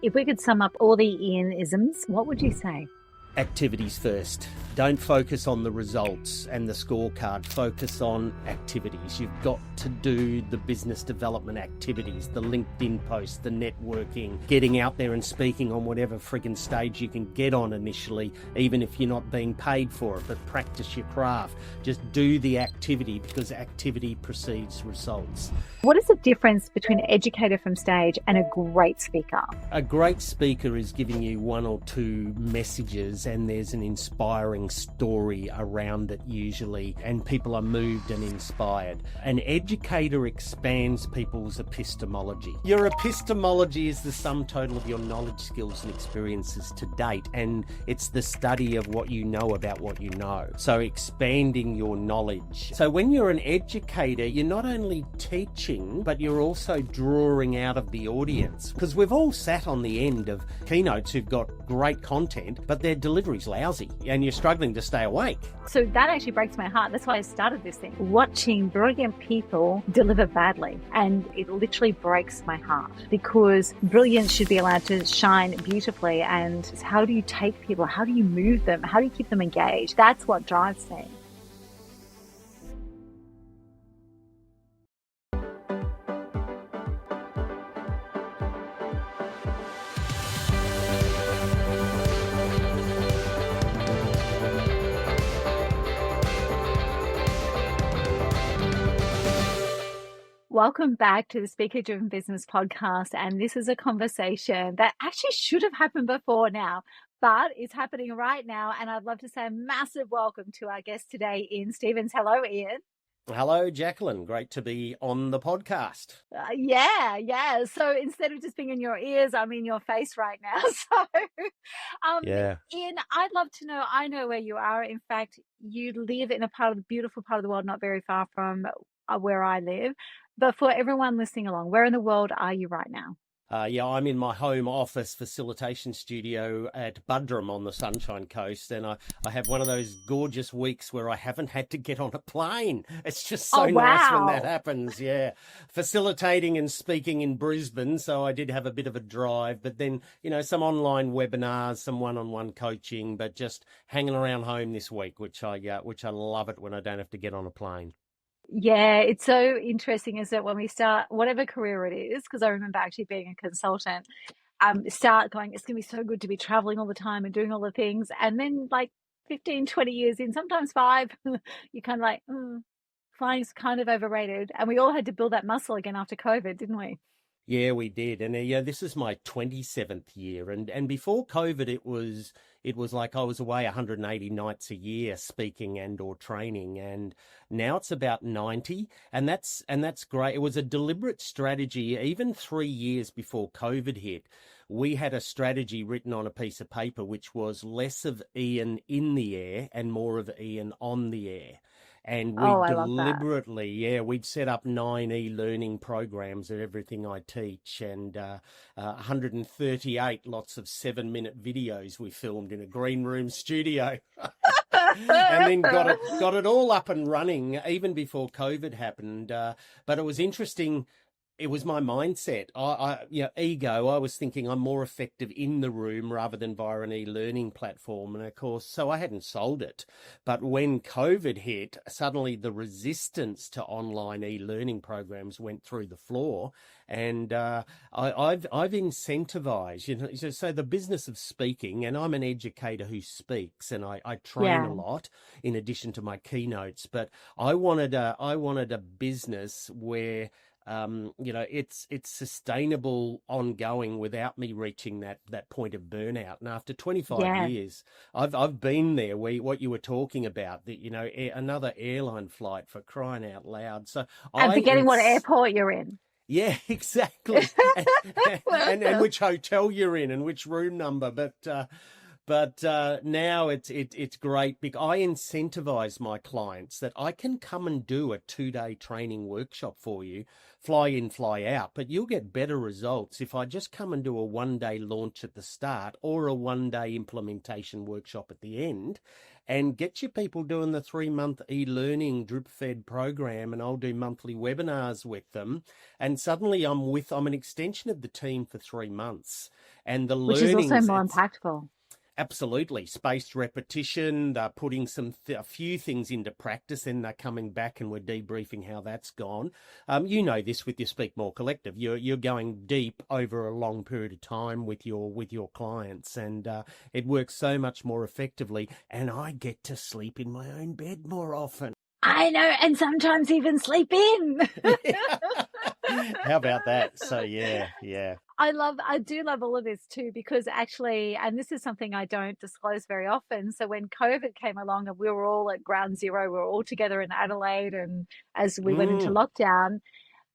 If we could sum up all the Ian-isms, what would you say? Activities first. Don't focus on the results and the scorecard. Focus on activities. You've got to do the business development activities, the LinkedIn posts, the networking, getting out there and speaking on whatever friggin' stage you can get on initially, even if you're not being paid for it, but practice your craft. Just do the activity, because activity precedes results. What is the difference between an educator from stage and a great speaker? A great speaker is giving you one or two messages and there's an inspiring story around it usually, and people are moved and inspired. An educator expands people's epistemology. Your epistemology is the sum total of your knowledge, skills and experiences to date, and it's the study of what you know about what you know. So expanding your knowledge. So when you're an educator, you're not only teaching, but you're also drawing out of the audience, because we've all sat on the end of keynotes who've got great content, but their delivery's lousy and you're struggling to stay awake. So that actually breaks my heart. That's why I started this thing. Watching brilliant people deliver badly. And it literally breaks my heart, because brilliance should be allowed to shine beautifully. And how do you take people? How do you move them? How do you keep them engaged? That's what drives me. Welcome back to the Speaker Driven Business Podcast. And this is a conversation that actually should have happened before now, but it's happening right now. And I'd love to say a massive welcome to our guest today, Ian Stevens. Hello, Ian. Hello, Jacqueline. Great to be on the podcast. Yeah. So instead of just being in your ears, I'm in your face right now. So, Ian, I'd love to know, I know where you are. In fact, you live in a beautiful part of the world, not very far from where I live. But for everyone listening along, where in the world are you right now? I'm in my home office facilitation studio at Buderim on the Sunshine Coast, and I have one of those gorgeous weeks where I haven't had to get on a plane. It's just so nice when that happens, yeah. Facilitating and speaking in Brisbane, so I did have a bit of a drive, but then, some online webinars, some one-on-one coaching, but just hanging around home this week, which I love it when I don't have to get on a plane. Yeah, it's so interesting, is that when we start, whatever career it is, because I remember actually being a consultant, start going, it's going to be so good to be traveling all the time and doing all the things. And then like 15, 20 years in, sometimes 5, you're kind of like, flying's kind of overrated. And we all had to build that muscle again after COVID, didn't we? Yeah, we did. And this is my 27th year. And before COVID, it was like I was away 180 nights a year speaking and or training. And now it's about 90. And that's great. It was a deliberate strategy. Even 3 years before COVID hit, we had a strategy written on a piece of paper, which was less of Ian in the air and more of Ian on the air. And we deliberately, we'd set up 9 e-learning programs at everything I teach, and 138 lots of 7-minute videos we filmed in a green room studio. And then got it all up and running even before COVID happened. But it was interesting. It was my mindset. Ego. I was thinking I'm more effective in the room rather than via an e-learning platform. And of course, so I hadn't sold it. But when COVID hit, suddenly the resistance to online e-learning programs went through the floor. And I've incentivized, so the business of speaking, and I'm an educator who speaks, and I train a lot in addition to my keynotes. But I wanted a business where it's sustainable, ongoing, without me reaching that point of burnout. And after 25 years, I've been there. What you were talking about, another airline flight, for crying out loud. So I'm forgetting what airport you're in. Yeah, exactly. and which hotel you're in and which room number, But now it's great because I incentivize my clients that I can come and do a 2-day training workshop for you, fly in, fly out, but you'll get better results if I just come and do a 1-day launch at the start or a 1-day implementation workshop at the end, and get your people doing the 3-month e-learning drip-fed program, and I'll do monthly webinars with them. And suddenly I'm an extension of the team for 3 months. and the Which is also learnings. more impactful. Absolutely. Spaced repetition. They're putting a few things into practice, and they're coming back and we're debriefing how that's gone. You know this with your Speak More Collective. You're going deep over a long period of time with your clients, and it works so much more effectively. And I get to sleep in my own bed more often. I know, and sometimes even sleep in. How about that? So yeah. I do love all of this too, because actually, and this is something I don't disclose very often. So when COVID came along and we were all at ground zero, we were all together in Adelaide, and as we went into lockdown,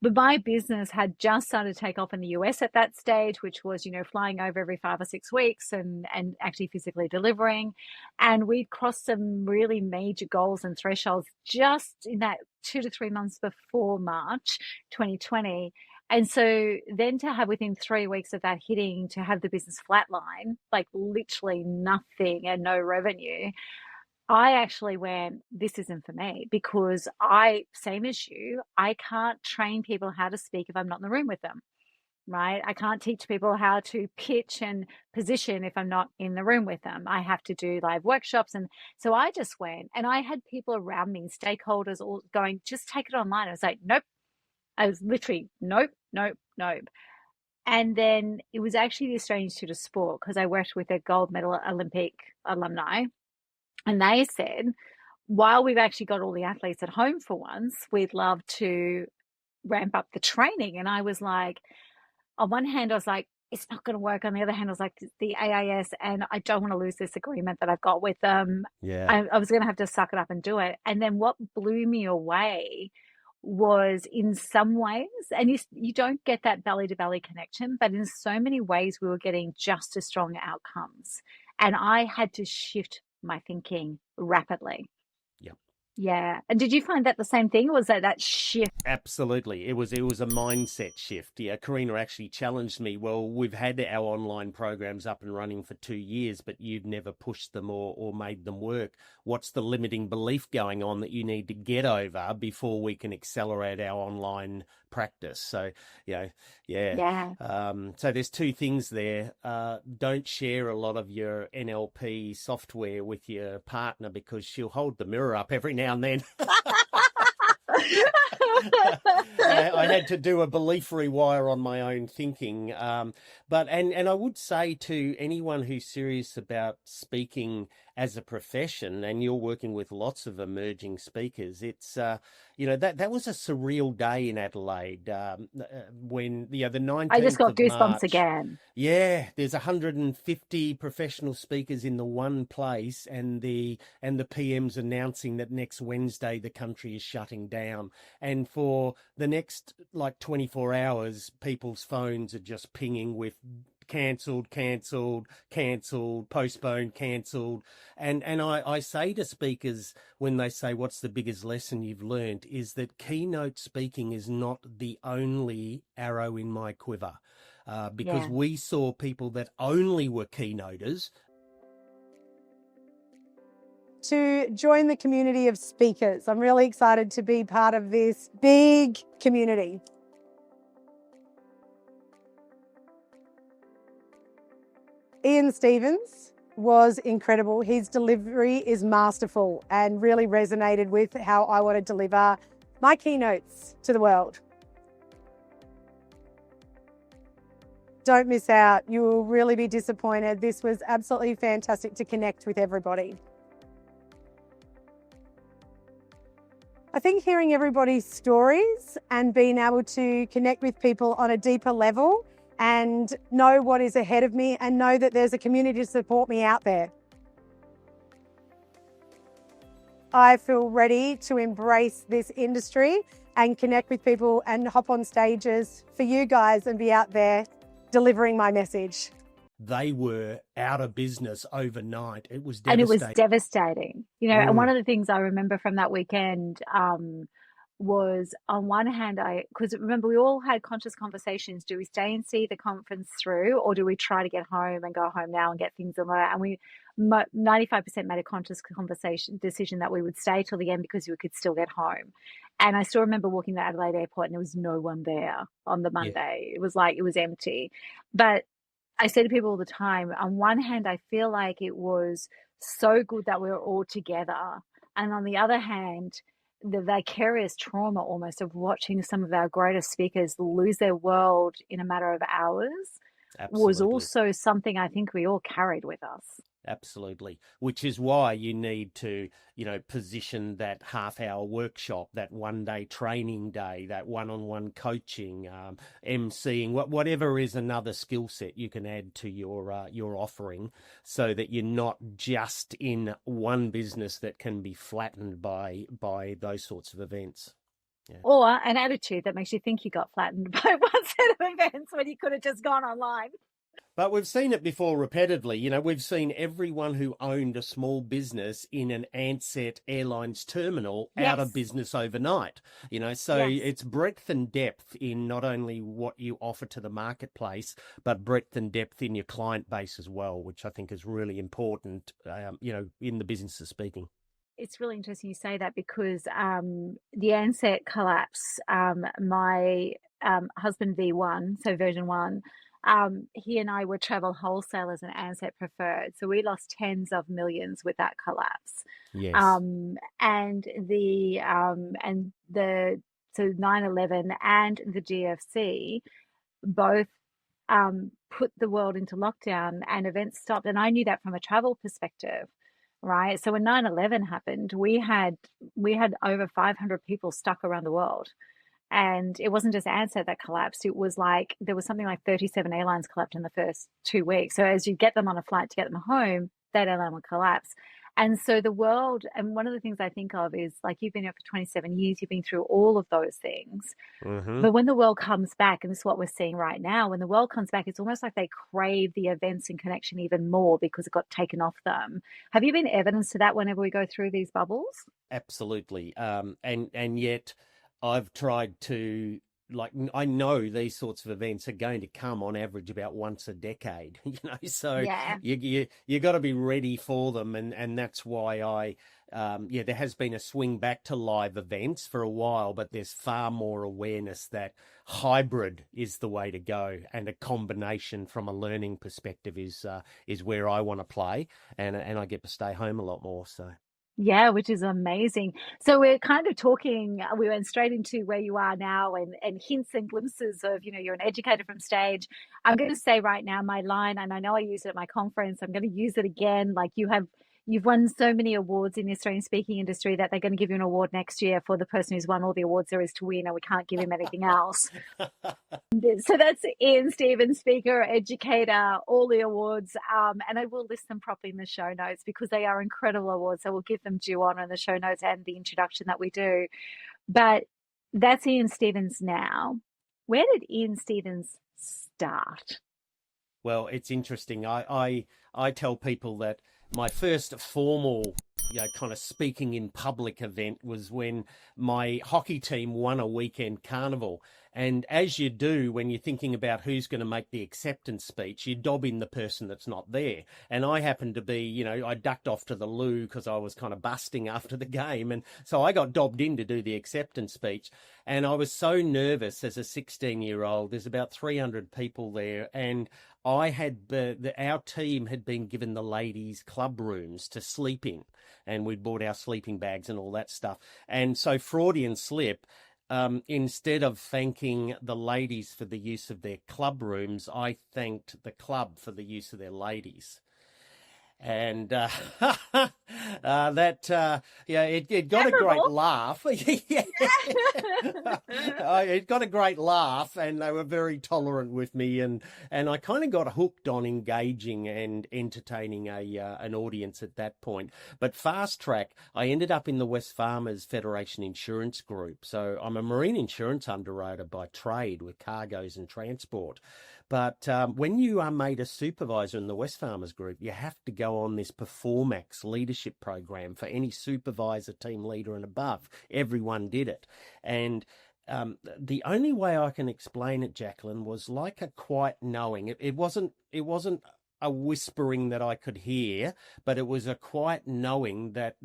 but my business had just started to take off in the US at that stage, which was, flying over every 5 or 6 weeks and actually physically delivering. And we'd crossed some really major goals and thresholds just in that 2 to 3 months before March 2020. And so then to have within 3 weeks of that hitting, to have the business flatline, like literally nothing and no revenue, I actually went, this isn't for me, because same as you, I can't train people how to speak if I'm not in the room with them, right? I can't teach people how to pitch and position if I'm not in the room with them. I have to do live workshops. And so I just went, and I had people around me, stakeholders, all going, just take it online. I was like, nope. I was literally, nope. And then it was actually the Australian Institute of Sport, because I worked with a gold medal Olympic alumni. And they said, while we've actually got all the athletes at home for once, we'd love to ramp up the training. And I was like, on one hand, I was like, it's not going to work. On the other hand, I was like, the AIS, and I don't want to lose this agreement that I've got with them. Yeah. I was going to have to suck it up and do it. And then what blew me away was, in some ways, and you don't get that belly to belly connection, but in so many ways we were getting just as strong outcomes. And I had to shift my thinking rapidly. Yep. Yeah. And did you find that the same thing, or was that shift? Absolutely. It was a mindset shift. Yeah, Karina actually challenged me. Well, we've had our online programs up and running for 2 years, but you've never pushed them or made them work. What's the limiting belief going on that you need to get over before we can accelerate our online practice? So, yeah. So there's two things there. Don't share a lot of your NLP software with your partner, because she'll hold the mirror up every now and then. I had to do a belief rewire on my own thinking. But I would say to anyone who's serious about speaking as a profession, and you're working with lots of emerging speakers, it's that was a surreal day in Adelaide, when the 19th I just got of goosebumps March, again. Yeah, there's 150 professional speakers in the one place, and the PM's announcing that next Wednesday the country is shutting down, and for the next 24 hours, people's phones are just pinging with cancelled, postponed, cancelled. And I say to speakers, when they say, what's the biggest lesson you've learned, is that keynote speaking is not the only arrow in my quiver. Because we saw people that only were keynoters. To join the community of speakers. I'm really excited to be part of this big community. Ian Stevens was incredible. His delivery is masterful and really resonated with how I want to deliver my keynotes to the world. Don't miss out. You will really be disappointed. This was absolutely fantastic to connect with everybody. I think hearing everybody's stories and being able to connect with people on a deeper level and know what is ahead of me and know that there's a community to support me out there. I feel ready to embrace this industry and connect with people and hop on stages for you guys and be out there delivering my message. They were out of business overnight. It was devastating. And it was devastating. And one of the things I remember from that weekend was, on one hand, because remember, we all had conscious conversations. Do we stay and see the conference through, or do we try to get home and go home now and get things on that? And we 95% made a conscious decision that we would stay till the end because we could still get home. And I still remember walking to Adelaide Airport and there was no one there on the Monday. Yeah. It was empty. But I say to people all the time, on one hand, I feel like it was so good that we were all together. And on the other hand, the vicarious trauma almost of watching some of our greatest speakers lose their world in a matter of hours was Absolutely. also something I think we all carried with us. Absolutely. Which is why you need to, position that half-hour workshop, that one-day training day, that one-on-one coaching, emceeing, whatever is another skill set you can add to your offering, so that you're not just in one business that can be flattened by those sorts of events. Yeah. Or an attitude that makes you think you got flattened by one set of events when you could have just gone online. But we've seen it before repetitively. We've seen everyone who owned a small business in an Ansett Airlines terminal out of business overnight. So it's breadth and depth in not only what you offer to the marketplace, but breadth and depth in your client base as well, which I think is really important, in the business of speaking. It's really interesting you say that, because the Ansett collapse, my husband V1, so version 1, he and I were travel wholesalers and Ansett preferred. So we lost tens of millions with that collapse. Yes. And so 9/11 and the GFC both put the world into lockdown and events stopped. And I knew that from a travel perspective, right? So when 9/11 happened, we had over 500 people stuck around the world. And it wasn't just Ansett that collapsed. It was like there was something like 37 airlines collapsed in the first 2 weeks. So as you get them on a flight to get them home, that airline will collapse. And so the world, and one of the things I think of is, like, you've been here for 27 years, you've been through all of those things. Mm-hmm. But when the world comes back, and this is what we're seeing right now, when the world comes back, it's almost like they crave the events and connection even more because it got taken off them. Have you been evidence to that whenever we go through these bubbles? Absolutely. And yet I've tried to, I know these sorts of events are going to come on average about once a decade, so you got to be ready for them. And that's why there has been a swing back to live events for a while, but there's far more awareness that hybrid is the way to go, and a combination from a learning perspective is where I want to play, and I get to stay home a lot more. So. Yeah, which is amazing. So we're kind of talking, we went straight into where you are now, and hints and glimpses of, you're an educator from stage. I'm going to say right now, my line, and I know I used it at my conference, I'm going to use it again. Like, you've won so many awards in the Australian speaking industry that they're going to give you an award next year for the person who's won all the awards there is to win, and we can't give him anything else. So that's Ian Stevens, speaker, educator, all the awards. And I will list them properly in the show notes because they are incredible awards. So we'll give them due honor in the show notes and the introduction that we do. But that's Ian Stevens now. Where did Ian Stevens start? Well, it's interesting. I tell people that my first formal, kind of speaking in public event was when my hockey team won a weekend carnival. And as you do when you're thinking about who's going to make the acceptance speech, you dob in the person that's not there. And I happened to be, I ducked off to the loo because I was kind of busting after the game. And so I got dobbed in to do the acceptance speech. And I was so nervous as a 16-year-old. There's about 300 people there. And I had our team had been given the ladies' club rooms to sleep in, and we'd bought our sleeping bags and all that stuff. And so, Freudian slip, instead of thanking the ladies for the use of their club rooms, I thanked the club for the use of their ladies. And it got a great laugh. It got a great laugh, and they were very tolerant with me, and I kind of got hooked on engaging and entertaining an audience at that point. But fast track, I ended up in the West Farmers Federation Insurance Group. So I'm a marine insurance underwriter by trade with cargoes and transport. But when you are made a supervisor in the West Farmers Group, you have to go on this Performax leadership program for any supervisor, team leader and above. Everyone did it. And the only way I can explain it, Jacqueline, was like a quiet knowing. It wasn't a whispering that I could hear, but it was a quiet knowing that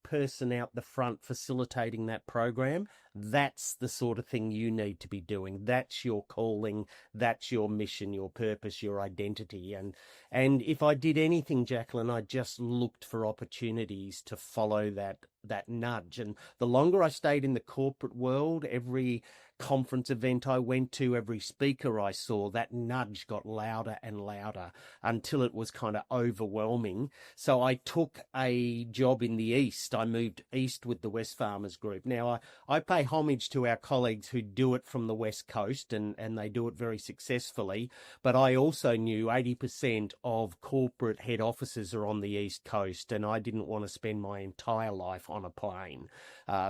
person out the front facilitating that program, that's the sort of thing you need to be doing. That's your calling, that's your mission, your purpose, your identity. And if I did anything, Jacqueline, I just looked for opportunities to follow that nudge. And the longer I stayed in the corporate world, every conference event I went to, every speaker I saw, that nudge got louder and louder until it was kind of overwhelming. So I took a job in the East. I moved east with the Wesfarmers Group. Now, I pay homage to our colleagues who do it from the West Coast, and they do it very successfully. But I also knew 80% of corporate head offices are on the East Coast, and I didn't want to spend my entire life on a plane.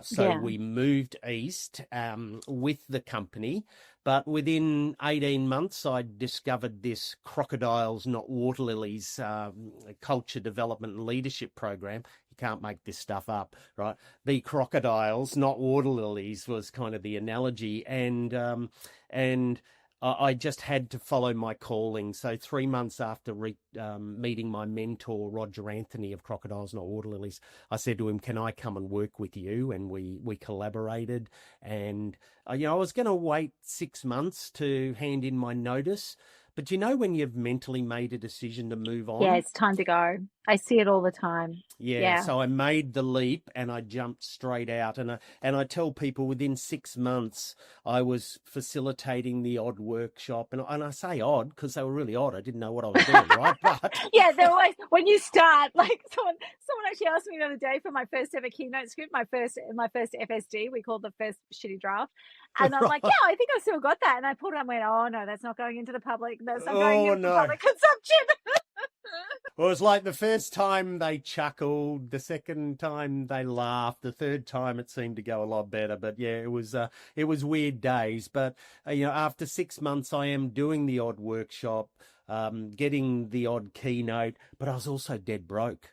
So we moved east with the company, but within 18 months, I discovered this Crocodiles, Not Water Lilies culture development and leadership program. You can't make this stuff up, right? Be crocodiles, not water lilies was kind of the analogy. And I just had to follow my calling. So 3 months after meeting my mentor, Roger Anthony of Crocodiles Not Water Lilies, I said to him, can I come and work with you? And we collaborated. And, I was going to wait 6 months to hand in my notice. But when you've mentally made a decision to move on? Yeah, it's time to go. I see it all the time. Yeah, so I made the leap and I jumped straight out. And I tell people within 6 months, I was facilitating the odd workshop. And I say odd because they were really odd. I didn't know what I was doing, right? But yeah, they're always, when you start, like someone actually asked me the other day for my first ever Keynote script, my first FSD, we called the first shitty draft. And I'm like, yeah, I think I still got that. And I pulled it and went, oh no, that's not going into the public. That's not going into public consumption. Well, it's like the first time they chuckled, the second time they laughed, the third time it seemed to go a lot better. But yeah, it was weird days. But after 6 months, I am doing the odd workshop, getting the odd keynote, but I was also dead broke.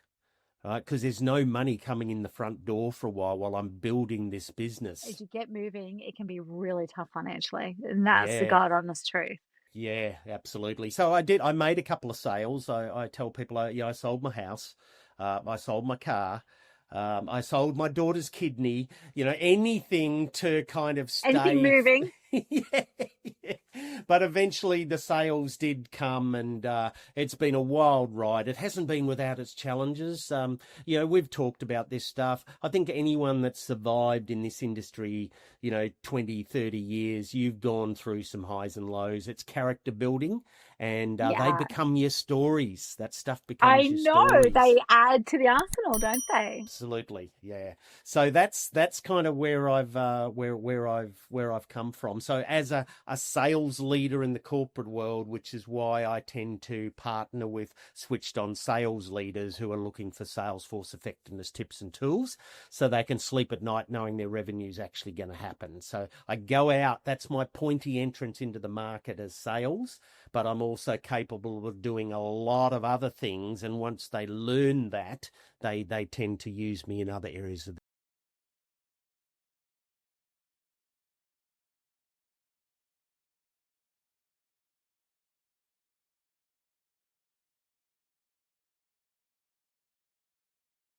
Right, because there's no money coming in the front door for a while I'm building this business. As you get moving, it can be really tough financially, and that's the God honest truth. Yeah, absolutely. So I made a couple of sales. I tell people, I sold my house, I sold my car, I sold my daughter's kidney. Anything to kind of stay anything moving. yeah. But eventually the sales did come, and it's been a wild ride. It hasn't been without its challenges. We've talked about this stuff. I think anyone that's survived in this industry, 20, 30 years, you've gone through some highs and lows. It's character building, and they become your stories. That stuff becomes your stories. They add to the arsenal, don't they? Absolutely, yeah. So that's kind of where I've come from. So as a sales leader in the corporate world, which is why I tend to partner with switched on sales leaders who are looking for Salesforce effectiveness tips and tools so they can sleep at night knowing their revenue's actually going to happen. So I go out, that's my pointy entrance into the market as sales, but I'm also capable of doing a lot of other things. And once they learn that, they tend to use me in other areas of